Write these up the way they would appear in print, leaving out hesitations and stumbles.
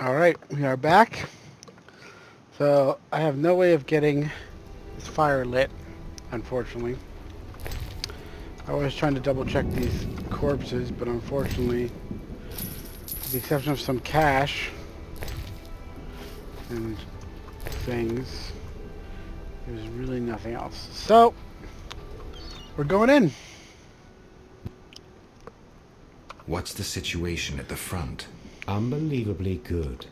Alright, we are back. So, I have no way of getting this fire lit, unfortunately. I was trying to double check these corpses, but unfortunately, with the exception of some cash and things, there's really nothing else. So, we're going in. What's the situation at the front? Unbelievably good.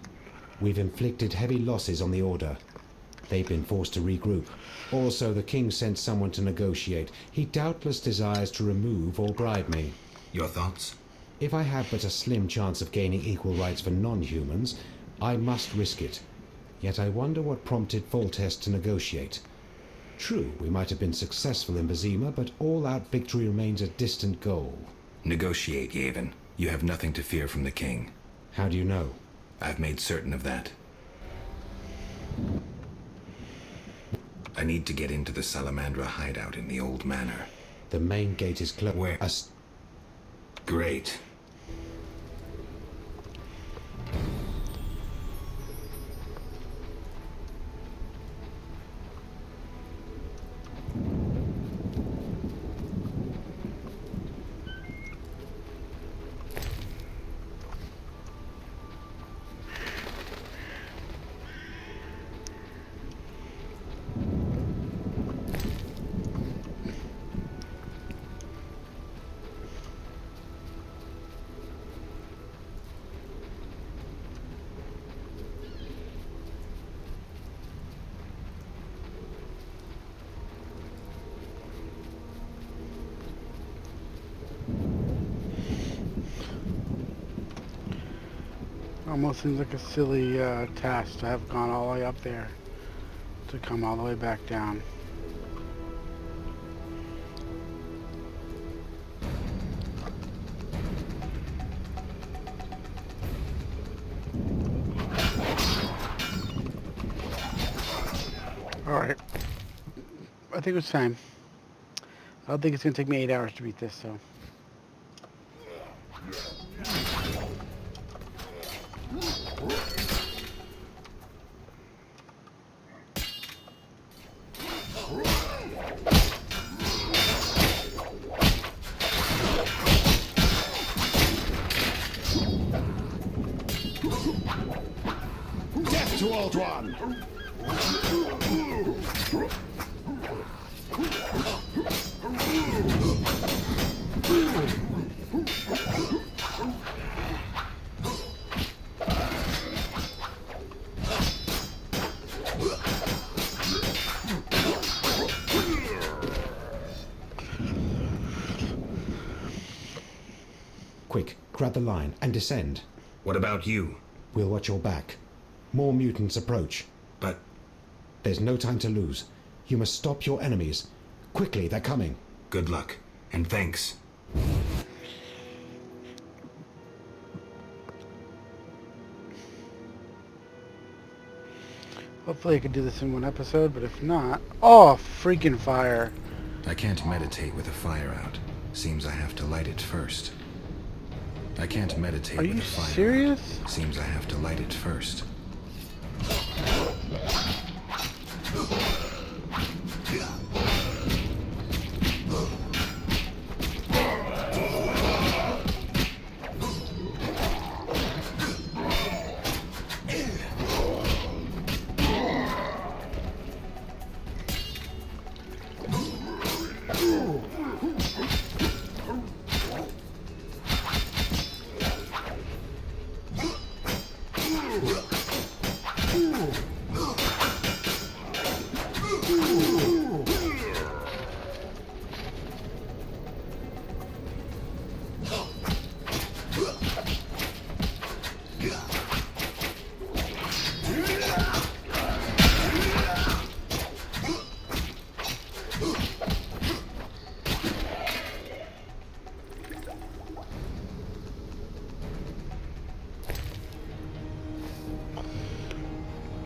We've inflicted heavy losses on the Order. They've been forced to regroup. Also, the King sent someone to negotiate. He doubtless desires to remove or bribe me. Your thoughts? If I have but a slim chance of gaining equal rights for non-humans, I must risk it. Yet I wonder what prompted Foltest to negotiate. True, we might have been successful in Vizima, but all-out victory remains a distant goal. Negotiate, Yavin. You have nothing to fear from the King. How do you know? I've made certain of that. I need to get into the Salamandra hideout in the old manor. The main gate is closed. Where? Great. Almost seems like a silly task to have gone all the way up there to come all the way back down. Alright. I think it's time. I don't think it's going to take me 8 hours to beat this, so... Death to Old One! Quick, grab the line and descend. What about you? We'll watch your back. More mutants approach. But There's no time to lose. You must stop your enemies. Quickly, they're coming. good luck. And thanks. Hopefully I can do this in one episode, but if not... Oh, freaking fire. I can't meditate with a fire out. Seems I have to light it first. I can't meditate Are with you a fire serious? out. Seems I have to light it first.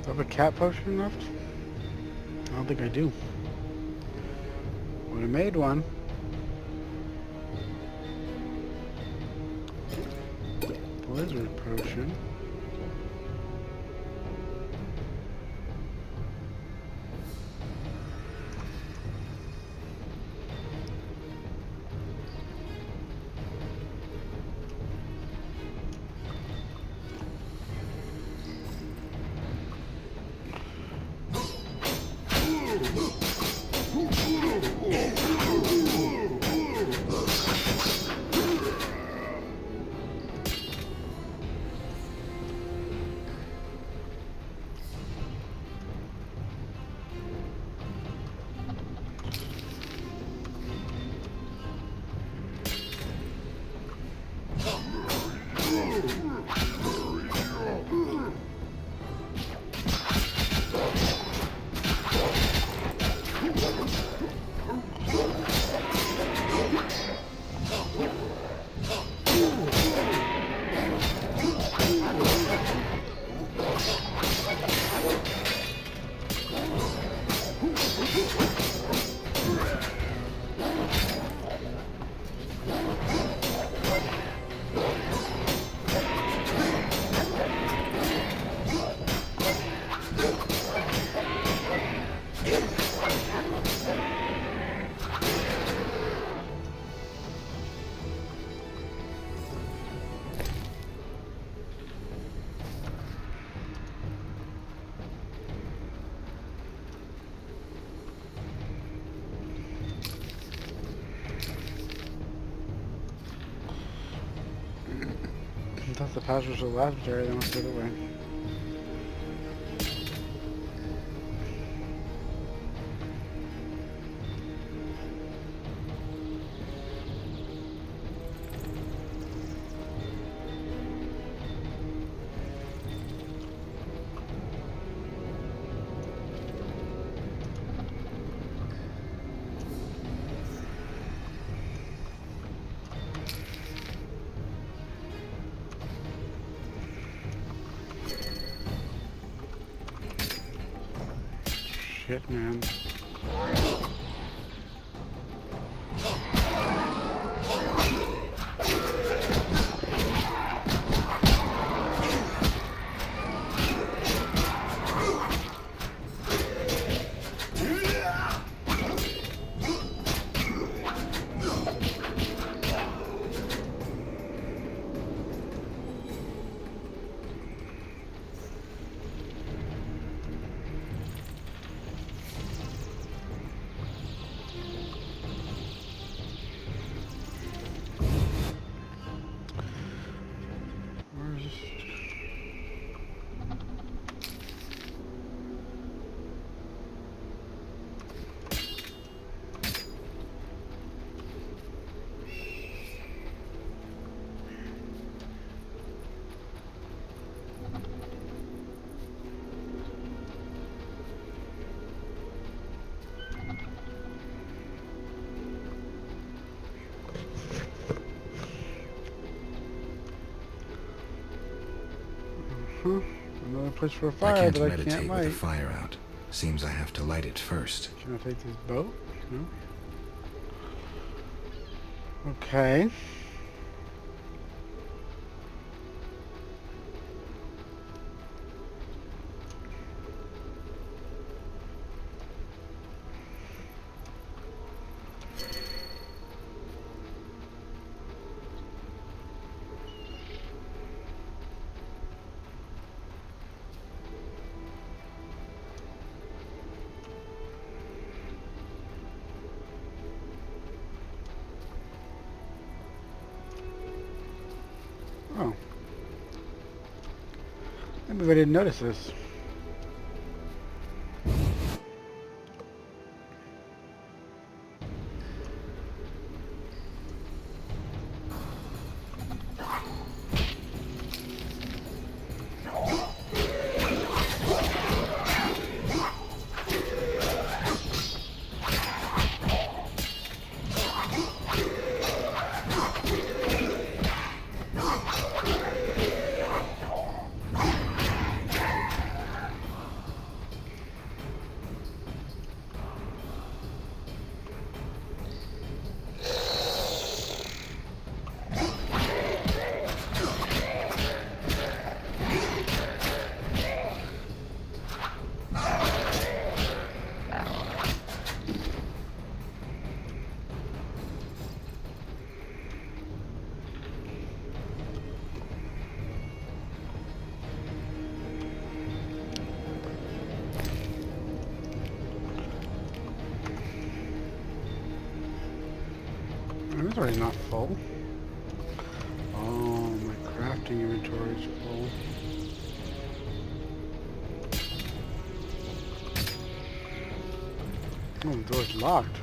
Do I have a cat potion left? I don't think I do. Would have made one. Blizzard potion. that's the passage to the laboratory, then let's go that way. Shit, man. Another place for a I fire, can't but I meditate can't with light. the fire out. Seems I have to light it first. Can I take this boat? No. Okay. Oh. Maybe I didn't notice this. Inventory's not full. Oh, my crafting inventory is full. Oh, the door's locked.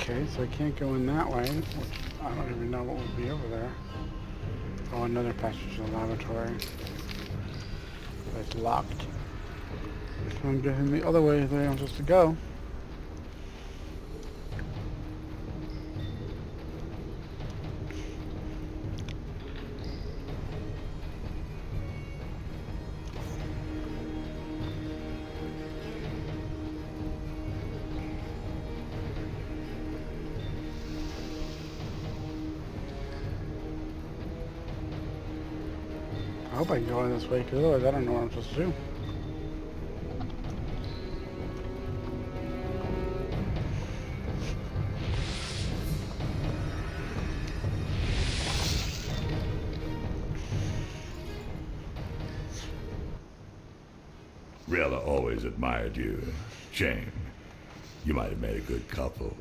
Okay, so I can't go in that way, which I don't even know what would be over there. Oh, another passage to the laboratory. It's locked. So I'm guessing the other way is where I'm supposed to go. I hope I can go in this way, because otherwise I don't know what I'm supposed to do. Rella always admired you. Shame. You might have made a good couple.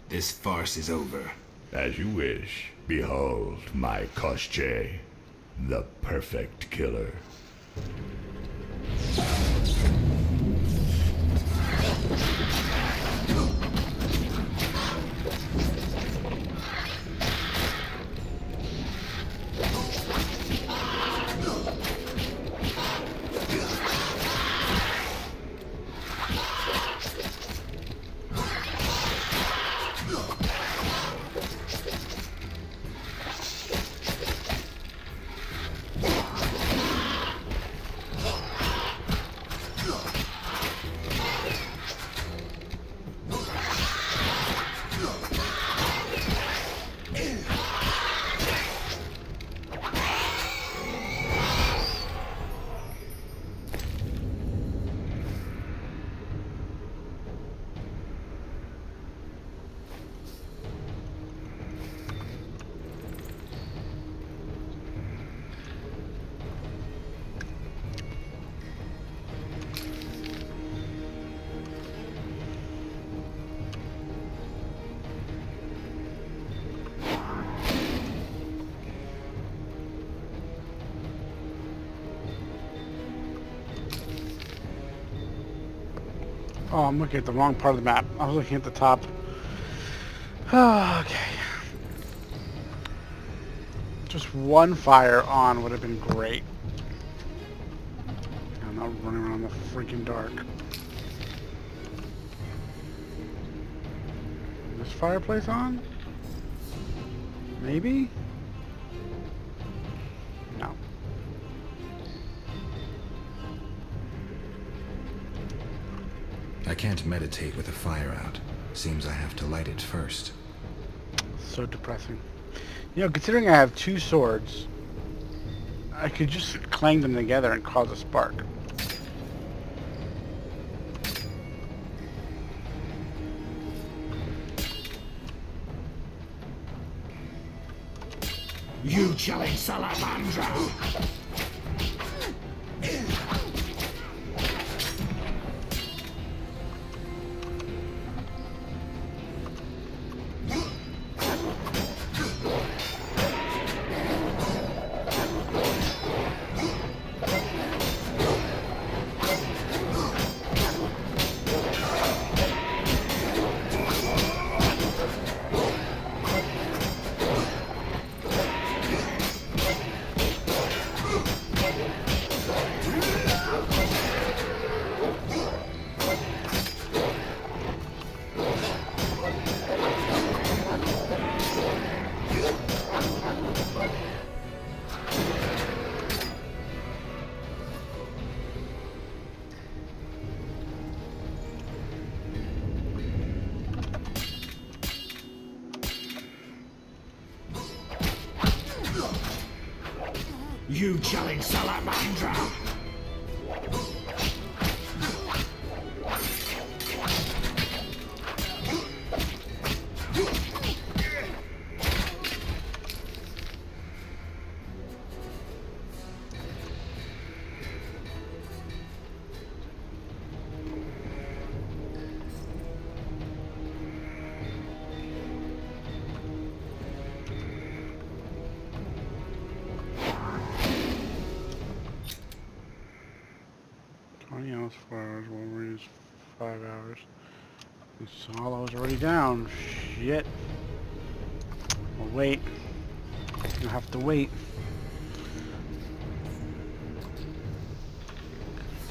This farce is over. As you wish. Behold my Koschei, the perfect killer. Oh, I'm looking at the wrong part of the map. I was looking at the top. Okay. Just one fire on would have been great. I'm not running around in the freaking dark. Is this fireplace on? Maybe? No. I can't meditate with a fire out. Seems I have to light it first. So depressing. You know, considering I have two swords, I could just clang them together and cause a spark. You chilling salamandra! You chilling salamandra! Hours, 4 hours, Wolverine is 5 hours. And Solo's already down. Shit. I'll wait. I'll have to wait.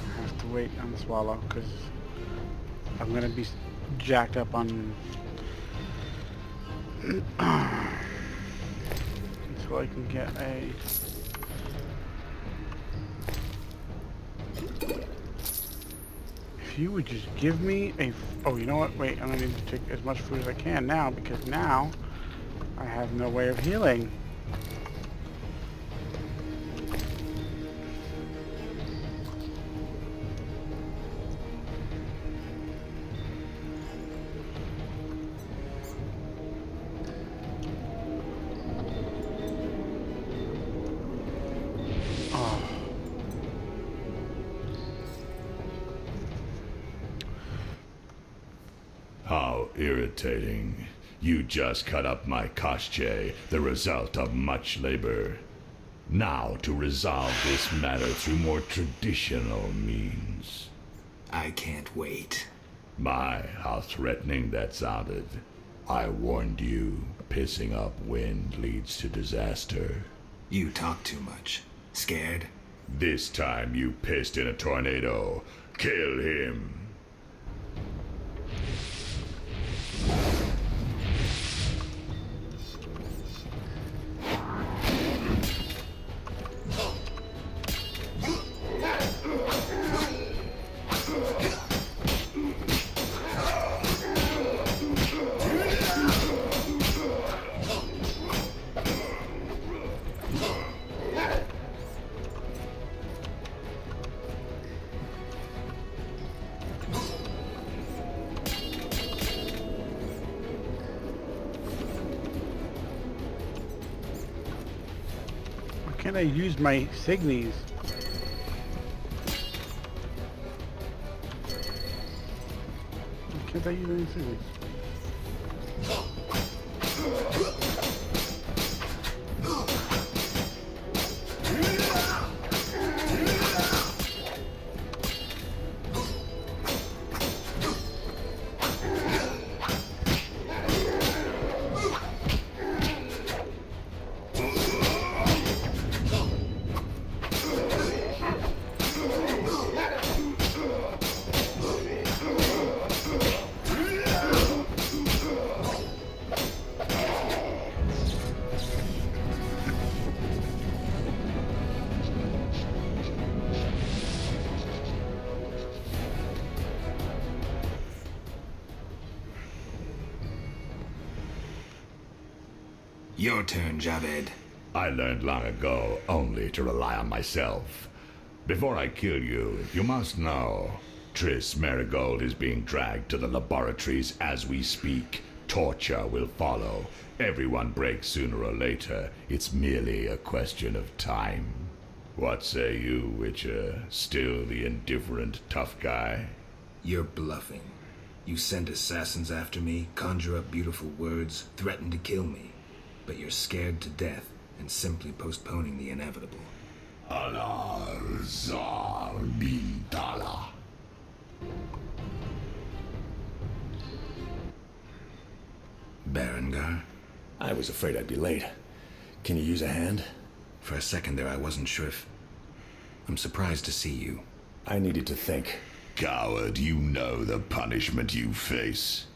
I have to wait on the Swallow because I'm gonna be jacked up on until I can get a. If you would just give me a... Oh, you know what? Wait, I'm going to need to take as much food as I can now, because now I have no way of healing. irritating. You just cut up my Koschei, the result of much labor. Now to resolve this matter through more traditional means. I can't wait. My, how threatening that sounded. I warned you, pissing up wind leads to disaster. You talk too much. Scared? This time you pissed in a tornado. Kill him. Can I use my Signies? Can't I use any Signies? Your turn, Javed. I learned long ago only to rely on myself. Before I kill you, you must know, Triss Merigold is being dragged to the laboratories as we speak. Torture will follow. Everyone breaks sooner or later. It's merely a question of time. What say you, Witcher? Still the indifferent tough guy? You're bluffing. You send assassins after me, conjure up beautiful words, threaten to kill me. But you're scared to death and simply postponing the inevitable. Alar Zar Bintala. Berengar? I was afraid I'd be late. Can you use a hand? For a second there I wasn't sure if... I'm surprised to see you. I needed to think. Coward, you know the punishment you face.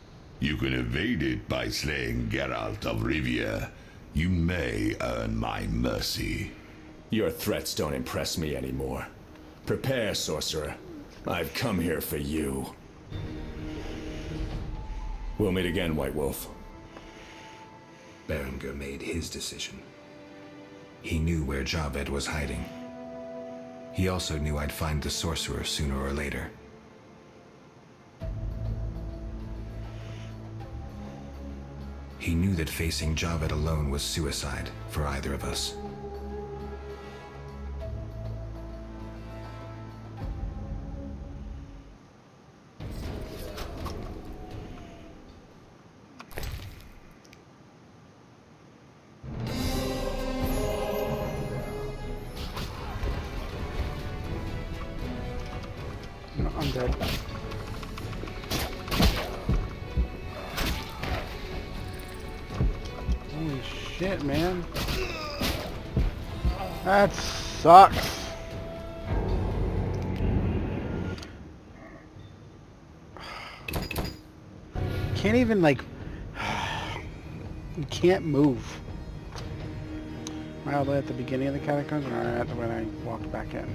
You can evade it by slaying Geralt of Rivia. You may earn my mercy. Your threats don't impress me anymore. Prepare, sorcerer. I've come here for you. We'll meet again, White Wolf. Berengar made his decision. He knew where Javed was hiding. He also knew I'd find the sorcerer sooner or later. He knew that facing Javed alone was suicide for either of us. No, I'm dead. Holy shit, man. That sucks. Can't even, like... You can't move. Am I all the way at the beginning of the catacombs, or at the when I walked back in?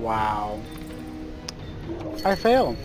Wow. I failed.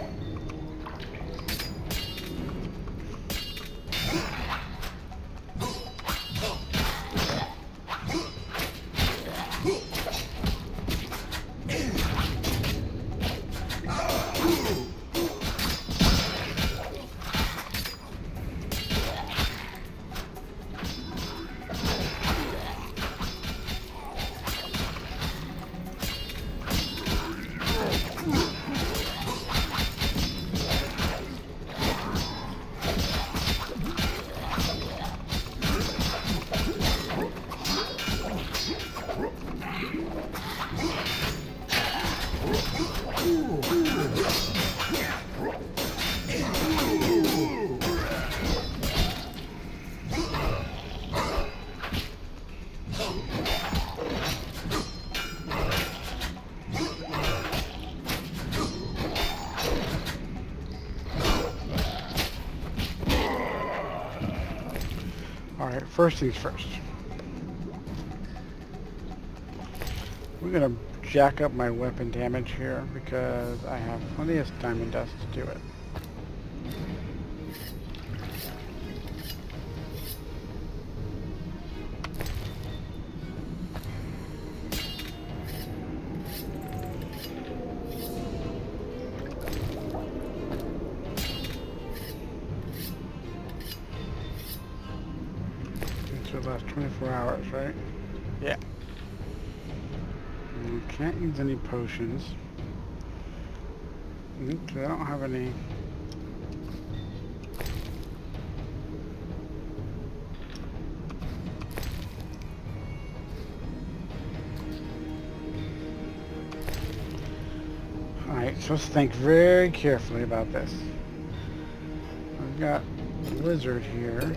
Alright, first things first. We're gonna jack up my weapon damage here because I have plenty of diamond dust to do it. So it lasts 24 hours, right? Yeah. We can't use any potions. I don't have any. Alright, so let's think very carefully about this. I've got the lizard here,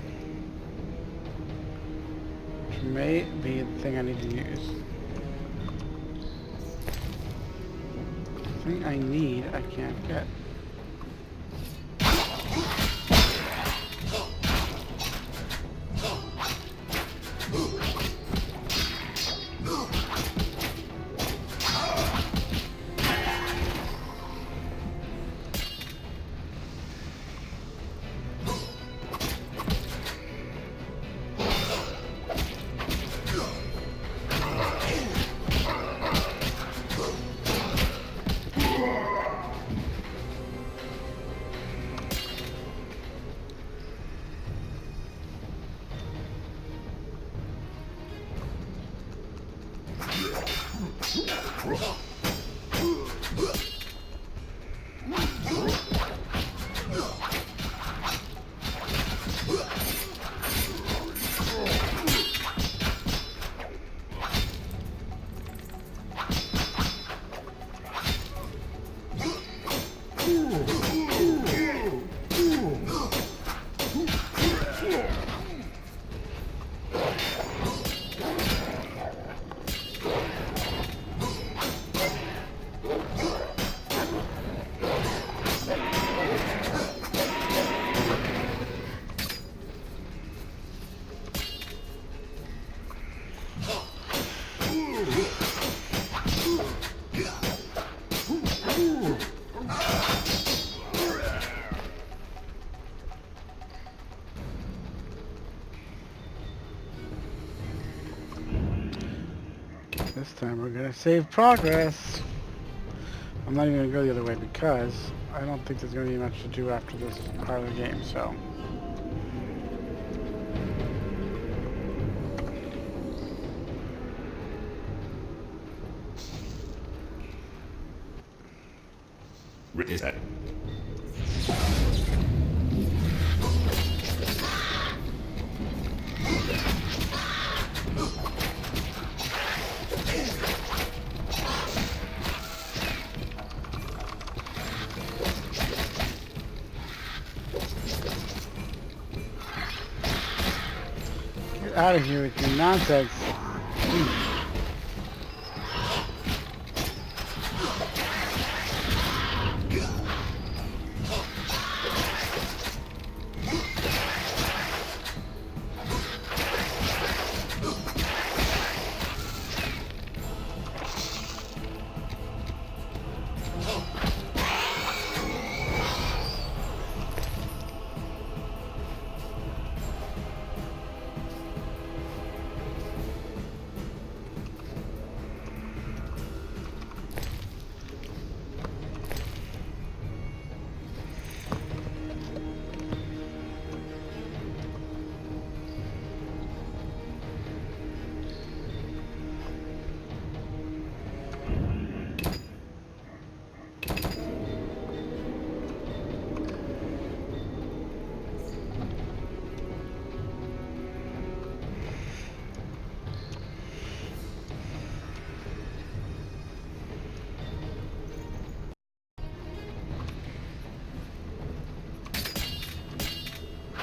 which may be the thing I need to use. The thing I need, I can't get. This time we're gonna save progress. I'm not even gonna go the other way because I don't think there's gonna be much to do after this part of the game, so. Reset. Get out of here with your nonsense.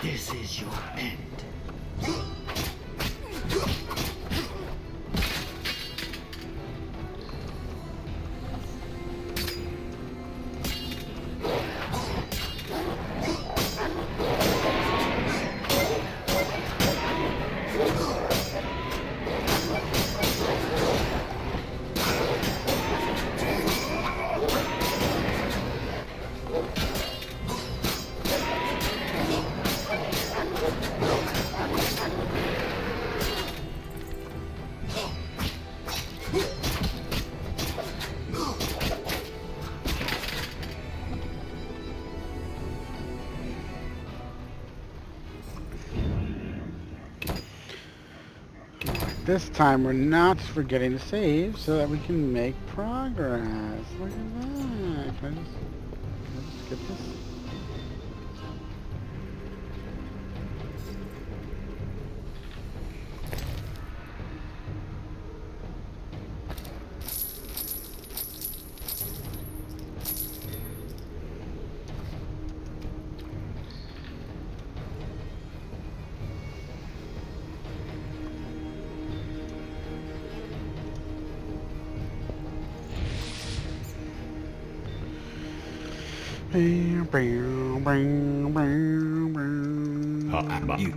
This is your end. this time we're not forgetting to save so that we can make progress. Look at that. Can I just skip this? You.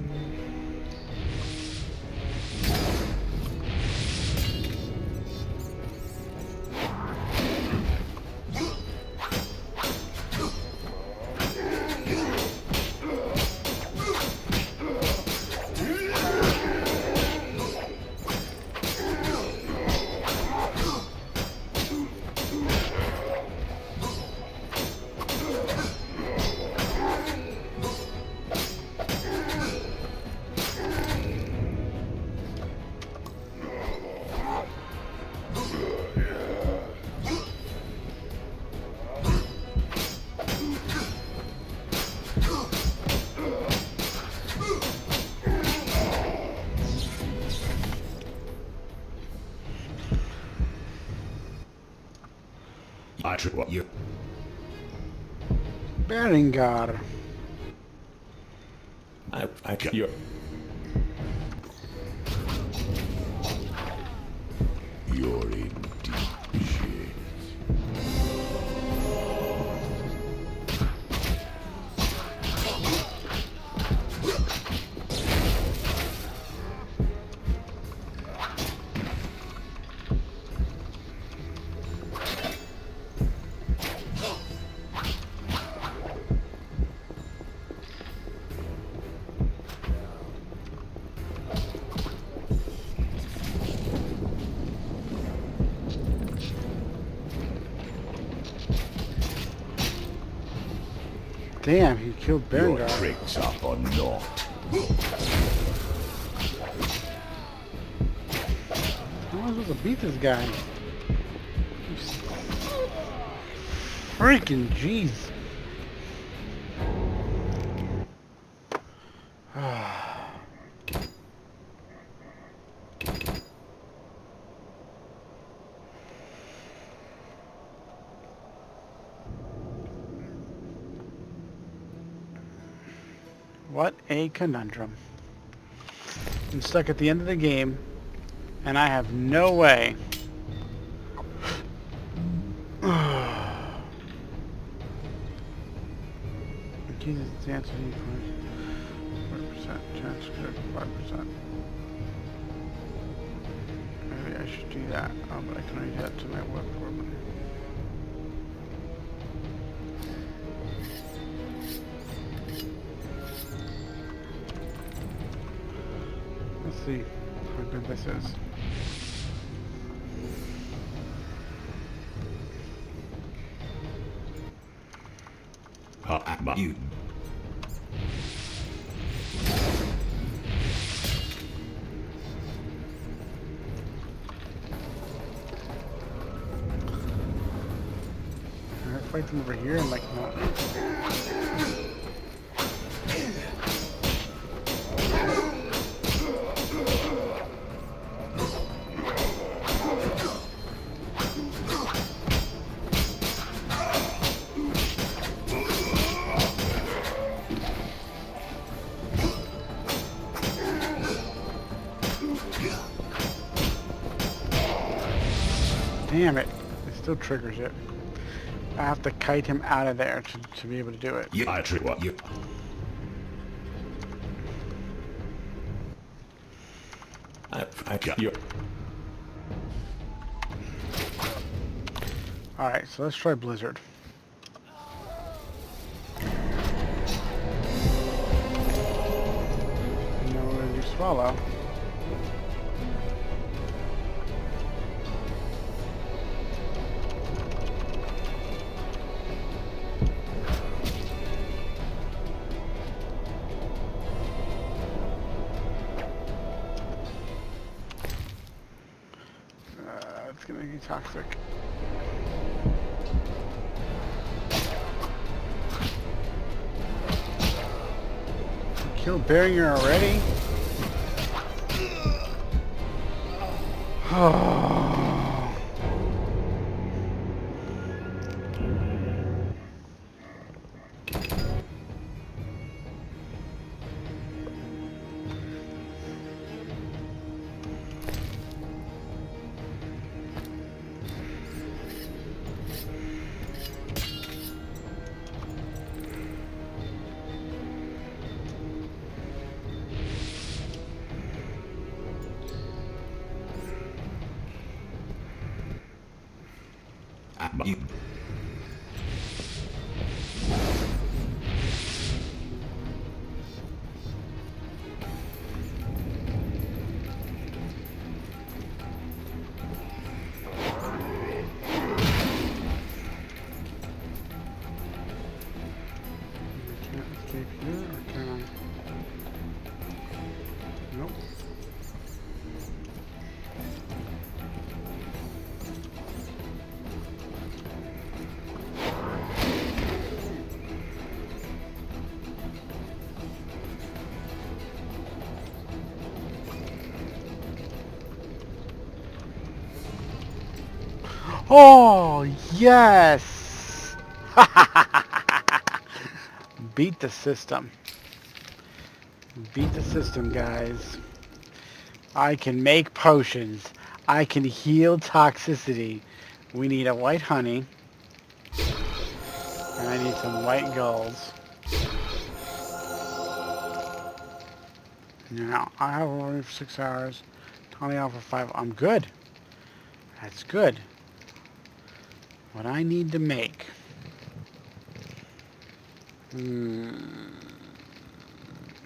You. Berengar. You're... You're in deep shit. Damn, he killed Your Berengar. tricks are for naught. How am I supposed to beat this guy? Freaking jeez. What a conundrum. I'm stuck at the end of the game, and I have no way. Jesus, the answer is 40% chance, 5%. Maybe I should do that. Oh, but I can only do that to my web program. Let's see how good this is. You. Can I fight them over here and like not? Damn it. It still triggers it. I have to kite him out of there to be able to do it. You. I trick what? You. You're... Alright, so let's try Blizzard. No, we're gonna do Swallow. Pretty toxic. Killed Beringer already? Can't escape here, or can I? Nope. Oh, yes! Beat the system. Beat the system, guys. I can make potions. I can heal toxicity. We need a white honey. And I need some white gulls. Now, I have only for 6 hours. Tony off for 5. I'm good. That's good. What I need to make.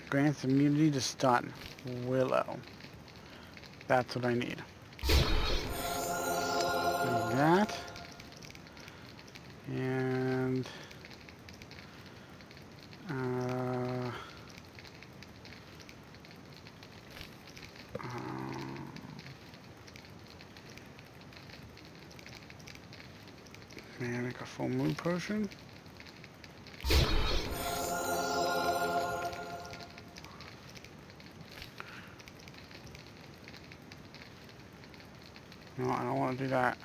Grants immunity to stun. Willow. That's what I need. Like that. And may I make a full moon potion? No, I don't want to do that.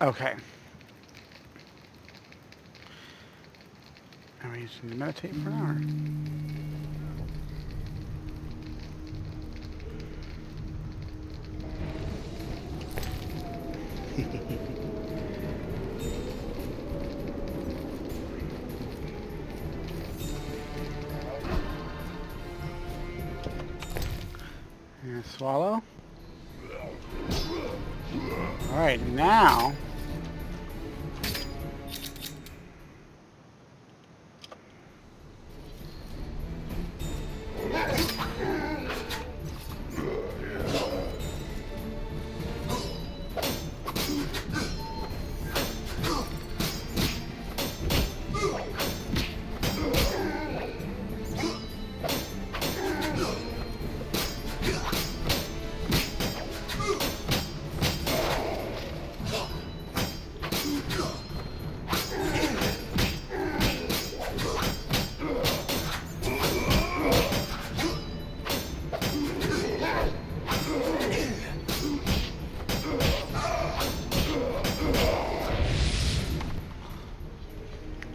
Okay. And we just need to meditate for an hour. And swallow. Alright, now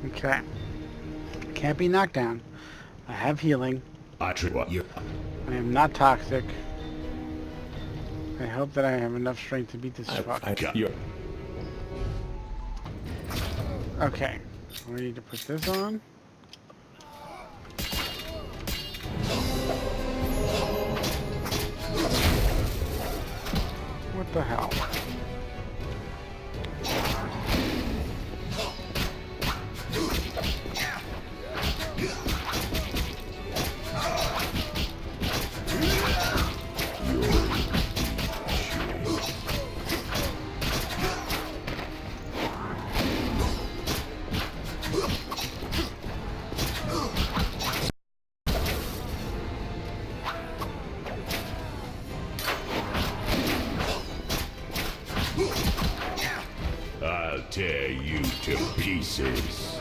okay. Can't be knocked down. I have healing. I am not toxic. I hope that I have enough strength to beat this fuck. Okay. We need to put this on. What the hell? tear you to pieces.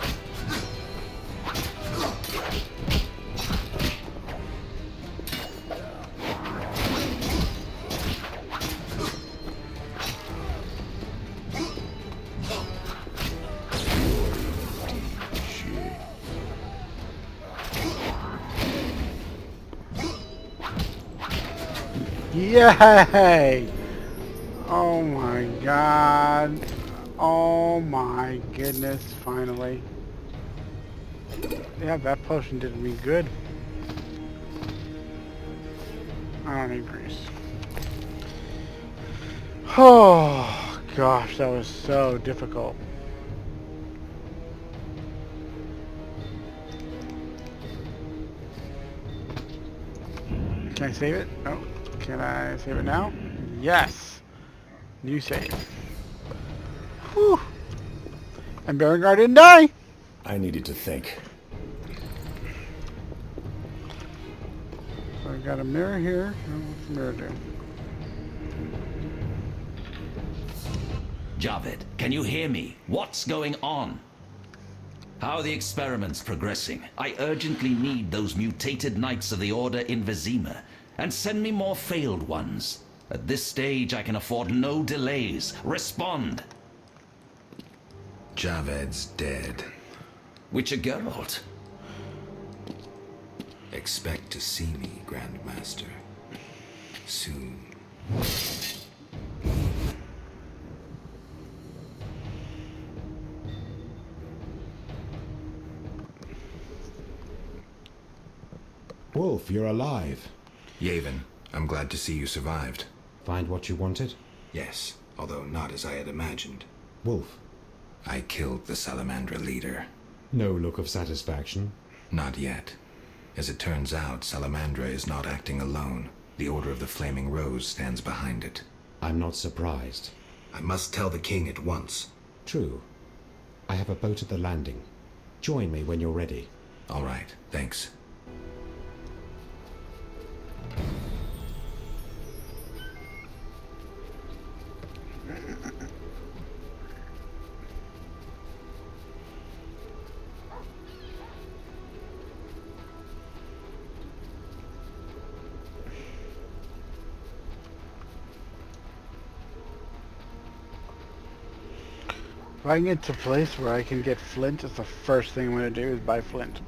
Yay! Oh my god. Oh my goodness, finally. Yeah, that potion did me good. I don't need grease. Oh gosh, that was so difficult. Can I save it? Oh, can I save it now? Yes! New save. Whew! And Berengar didn't die! I needed to think. So I got a mirror here. Oh, what's the mirror do? Javed, can you hear me? What's going on? How are the experiments progressing? I urgently need those mutated Knights of the Order in Vizima, and send me more failed ones. At this stage, I can afford no delays. Respond! Javed's dead. Witcher Geralt. Expect to see me, Grandmaster. Soon. Wolf, you're alive. Yavin, I'm glad to see you survived. Find what you wanted? Yes, although not as I had imagined. Wolf. I killed the Salamandra leader. No look of satisfaction. Not yet. As it turns out, Salamandra is not acting alone. The Order of the Flaming Rose stands behind it. I'm not surprised. I must tell the king at once. True. I have a boat at the landing. Join me when you're ready. All right, thanks. If I can get to a place where I can get flint, it's the first thing I'm going to do is buy flint.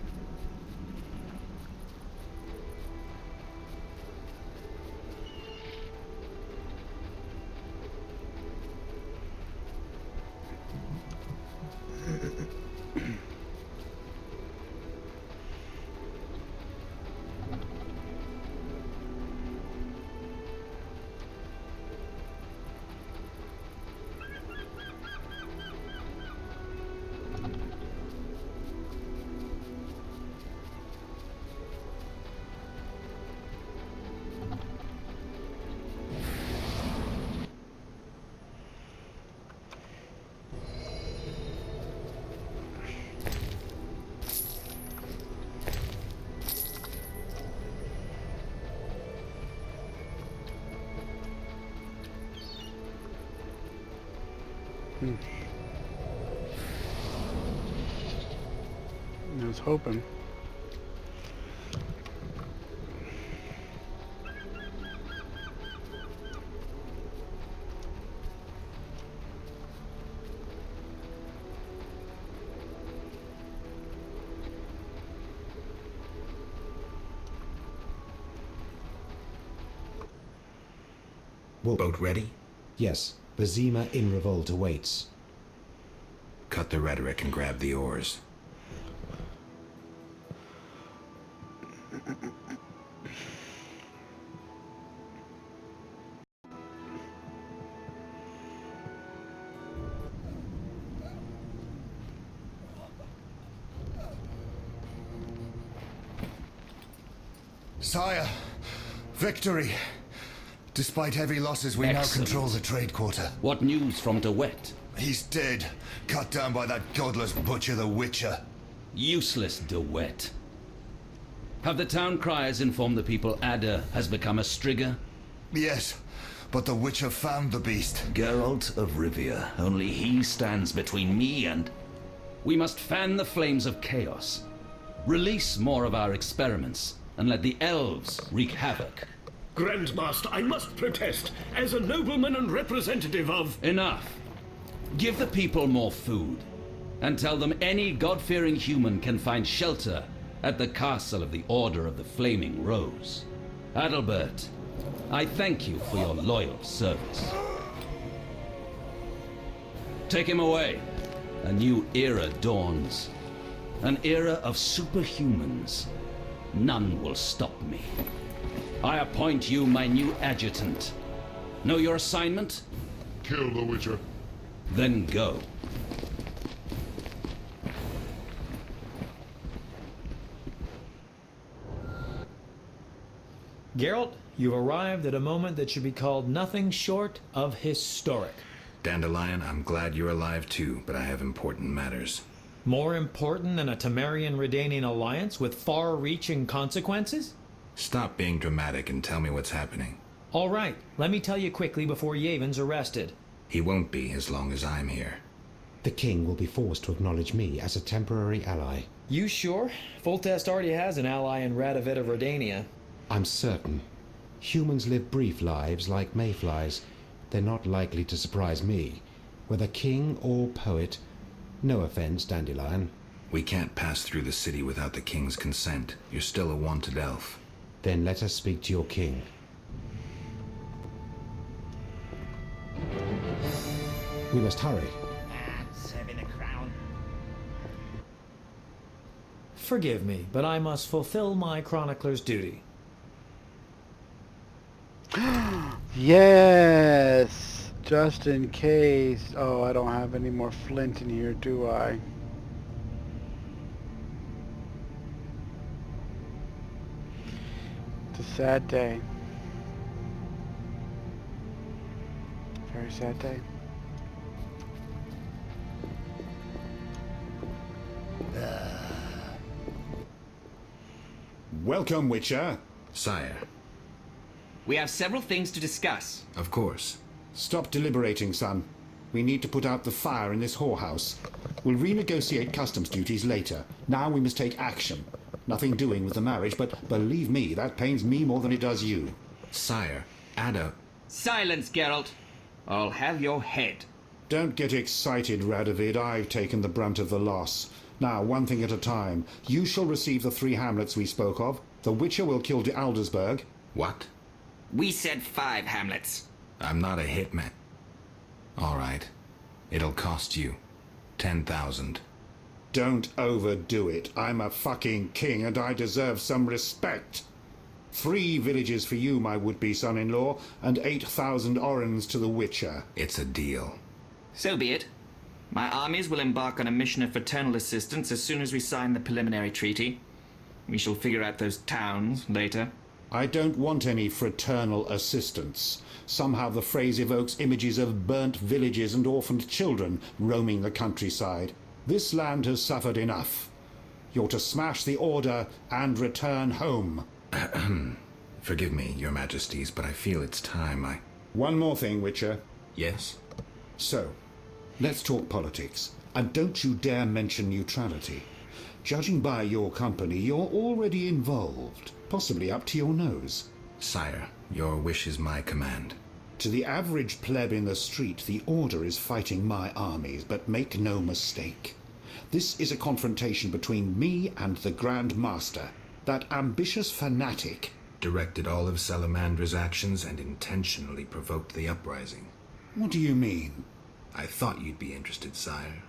I was hoping. Wolf. Boat ready? Yes. Vizima in revolt awaits. Cut the rhetoric and grab the oars. Sire, victory! Despite heavy losses, we Excellent. now control the trade quarter. What news from De Wet? He's dead, cut down by that godless butcher, the Witcher. Useless De Wet. Have the town criers informed the people Ada has become a Strigger? Yes, But the Witcher found the beast. Geralt of Rivia. Only he stands between me and... We must fan the flames of chaos. Release more of our experiments, and let the elves wreak havoc. Grandmaster, I must protest. As a nobleman and representative of... Enough. Give the people more food, and tell them any God-fearing human can find shelter at the castle of the Order of the Flaming Rose. Adalbert, I thank you for your loyal service. Take him away. A new era dawns. An era of superhumans. None will stop me. I appoint you my new adjutant. Know your assignment? Kill the Witcher. Then go. Geralt, you've arrived at a moment that should be called nothing short of historic. Dandelion, I'm glad you're alive too, but I have important matters. More important than a Temerian-Redanian alliance with far-reaching consequences? Stop being dramatic and tell me what's happening. All right, let me tell you quickly before Yevon's arrested. He won't be as long as I'm here. The king will be forced to acknowledge me as a temporary ally. You sure? Foltest already has an ally in Radovid of Redania. I'm certain. Humans live brief lives like mayflies. They're not likely to surprise me. Whether king or poet, no offense, Dandelion. We can't pass through the city without the king's consent. You're still a wanted elf. Then let us speak to your king. We must hurry. Serving the crown. Forgive me, but I must fulfill my chronicler's duty. Yes! Just in case. Oh, I don't have any more flint in here, do I? It's a sad day. Very sad day. Welcome, Witcher. Sire. We have several things to discuss. Of course. Stop deliberating, son. We need to put out the fire in this whorehouse. We'll renegotiate customs duties later. Now we must take action. Nothing doing with the marriage, but believe me, that pains me more than it does you. Sire, Ada... Silence, Geralt. I'll have your head. Don't get excited, Radovid. I've taken the brunt of the loss. Now, one thing at a time. You shall receive the 3 hamlets we spoke of. The Witcher will kill de Aldersberg. What? We said 5 hamlets. I'm not a hitman. All right. It'll cost you 10,000. Don't overdo it. I'm a fucking king and I deserve some respect. 3 villages for you, my would-be son-in-law, and 8,000 orens to the Witcher. It's a deal. So be it. My armies will embark on a mission of fraternal assistance as soon as we sign the preliminary treaty. We shall figure out those towns later. I don't want any fraternal assistance. Somehow the phrase evokes images of burnt villages and orphaned children roaming the countryside. This land has suffered enough. You're to smash the Order and return home. Forgive me, your majesties, but I feel it's time One more thing, Witcher. Yes? So, let's talk politics. And don't you dare mention neutrality. Judging by your company, you're already involved. Possibly up to your nose. Sire, your wish is my command. To the average pleb in the street, the Order is fighting my armies, but make no mistake. This is a confrontation between me and the Grand Master. That ambitious fanatic directed all of Salamandra's actions and intentionally provoked the uprising. What do you mean? I thought you'd be interested, sire.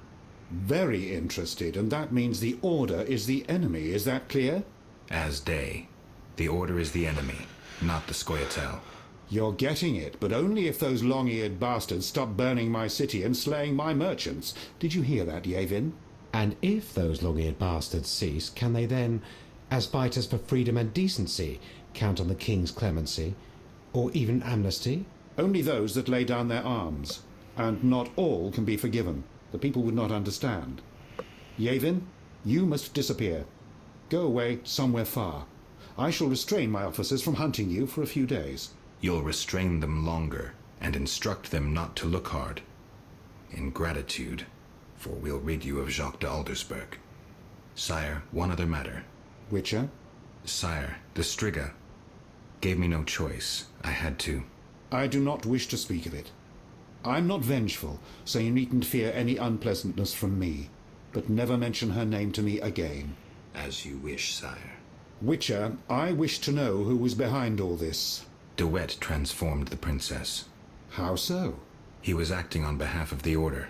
Very interested, and that means the Order is the enemy, is that clear? As day. The Order is the enemy, not the Scoia'tael. You're getting it, but only if those long-eared bastards stop burning my city and slaying my merchants. Did you hear that, Yevon? And if those long-eared bastards cease, can they then, as fighters for freedom and decency, count on the king's clemency, or even amnesty? Only those that lay down their arms, and not all can be forgiven. The people would not understand. Yevon, you must disappear. Go away somewhere far. I shall restrain my officers from hunting you for a few days. You'll restrain them longer and instruct them not to look hard. In gratitude, for we'll rid you of Jacques de Aldersberg. Sire, one other matter. Witcher? Sire, the Striga gave me no choice. I had to. I do not wish to speak of it. I'm not vengeful, so you needn't fear any unpleasantness from me. But never mention her name to me again. As you wish, sire. Witcher, I wish to know who was behind all this. De Wet transformed the princess. How so? He was acting on behalf of the Order.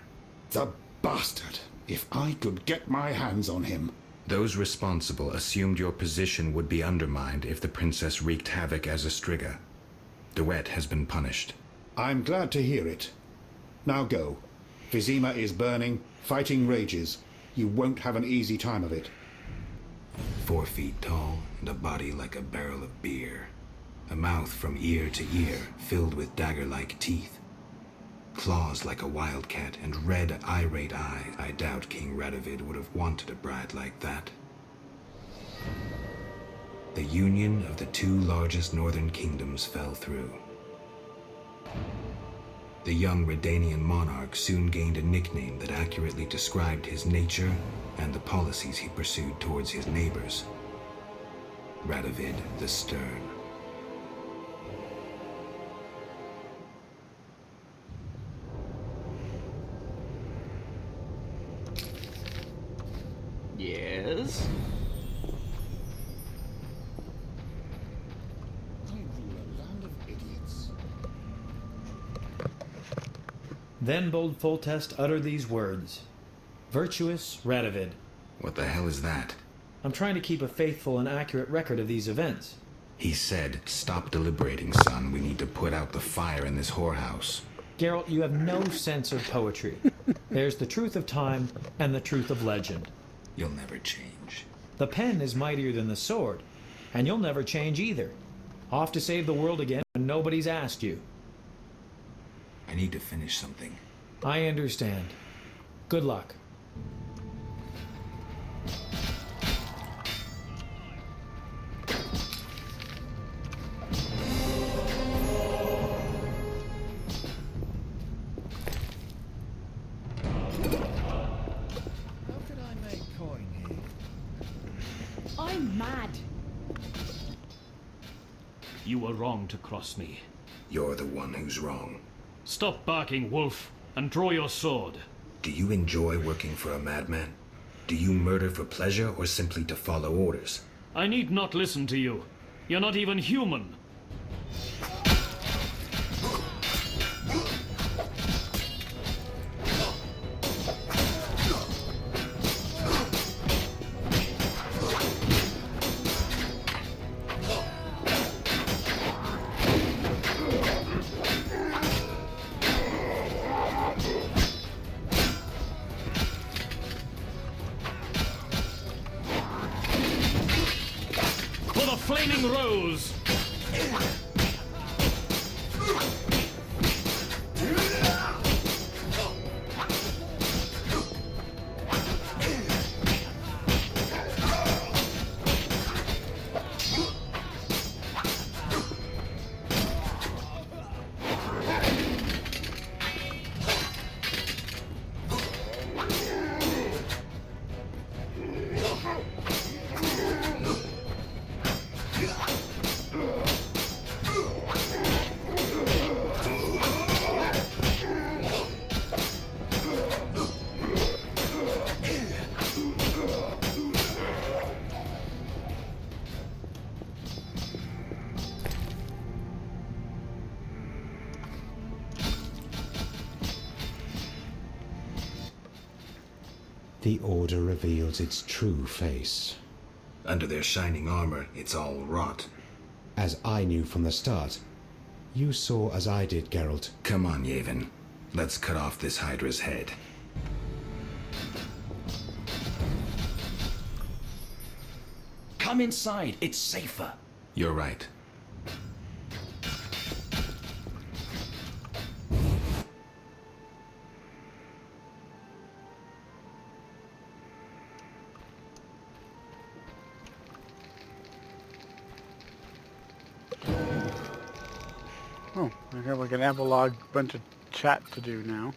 The bastard! If I could get my hands on him. Those responsible assumed your position would be undermined if the princess wreaked havoc as a Striga. De Wet has been punished. I'm glad to hear it. Now go. Vizima is burning, fighting rages. You won't have an easy time of it. 4 feet tall and a body like a barrel of beer. A mouth from ear to ear filled with dagger-like teeth. Claws like a wildcat and red, irate eyes. I doubt King Radovid would have wanted a bride like that. The union of the 2 largest northern kingdoms fell through. The young Redanian monarch soon gained a nickname that accurately described his nature and the policies he pursued towards his neighbors. Radovid the Stern. Yes? Then bold Foltest uttered these words. Virtuous Radovid. What the hell is that? I'm trying to keep a faithful and accurate record of these events. He said, "Stop deliberating, son. We need to put out the fire in this whorehouse." Geralt, you have no sense of poetry. There's the truth of time and the truth of legend. You'll never change. The pen is mightier than the sword, and you'll never change either. Off to save the world again when nobody's asked you. I need to finish something. I understand. Good luck. I'm mad. You were wrong to cross me. You're the one who's wrong. Stop barking, wolf, and draw your sword. Do you enjoy working for a madman? Do you murder for pleasure or simply to follow orders? I need not listen to you. You're not even human. For the Flaming Rose! The Order reveals its true face. Under their shining armor, it's all rot. As I knew from the start. You saw as I did, Geralt. Come on, Yavin. Let's cut off this Hydra's head. Come inside, it's safer. You're right. I have like an epilogue bunch of chat to do now.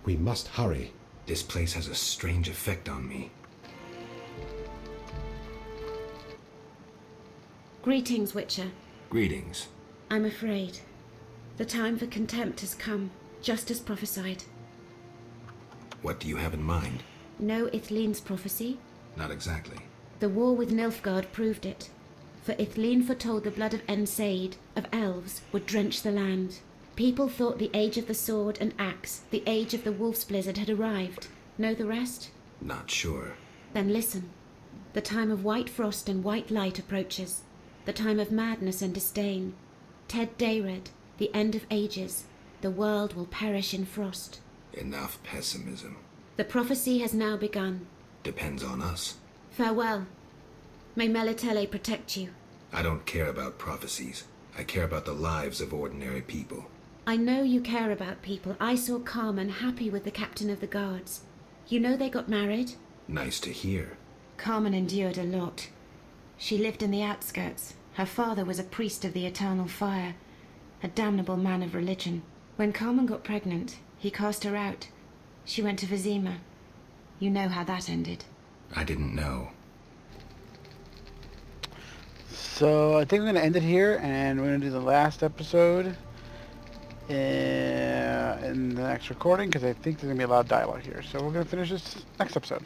We must hurry. This place has a strange effect on me. Greetings, Witcher. Greetings. I'm afraid. The time for contempt has come, just as prophesied. What do you have in mind? Know Ithleen's prophecy? Not exactly. The war with Nilfgaard proved it. For Ithleen foretold the blood of Ensaid, of elves, would drench the land. People thought the age of the sword and axe, the age of the wolf's blizzard had arrived. Know the rest? Not sure. Then listen. The time of white frost and white light approaches. The time of madness and disdain. Ted Dayred, the end of ages. The world will perish in frost. Enough pessimism. The prophecy has now begun. Depends on us. Farewell. May Melitele protect you. I don't care about prophecies. I care about the lives of ordinary people. I know you care about people. I saw Carmen happy with the captain of the guards. You know they got married? Nice to hear. Carmen endured a lot. She lived in the outskirts. Her father was a priest of the eternal fire, a damnable man of religion. When Carmen got pregnant, he cast her out. She went to Vizima. You know how that ended. I didn't know. So I think I'm going to end it here, and we're going to do the last episode in the next recording, because I think there's going to be a lot of dialogue here. So we're going to finish this next episode.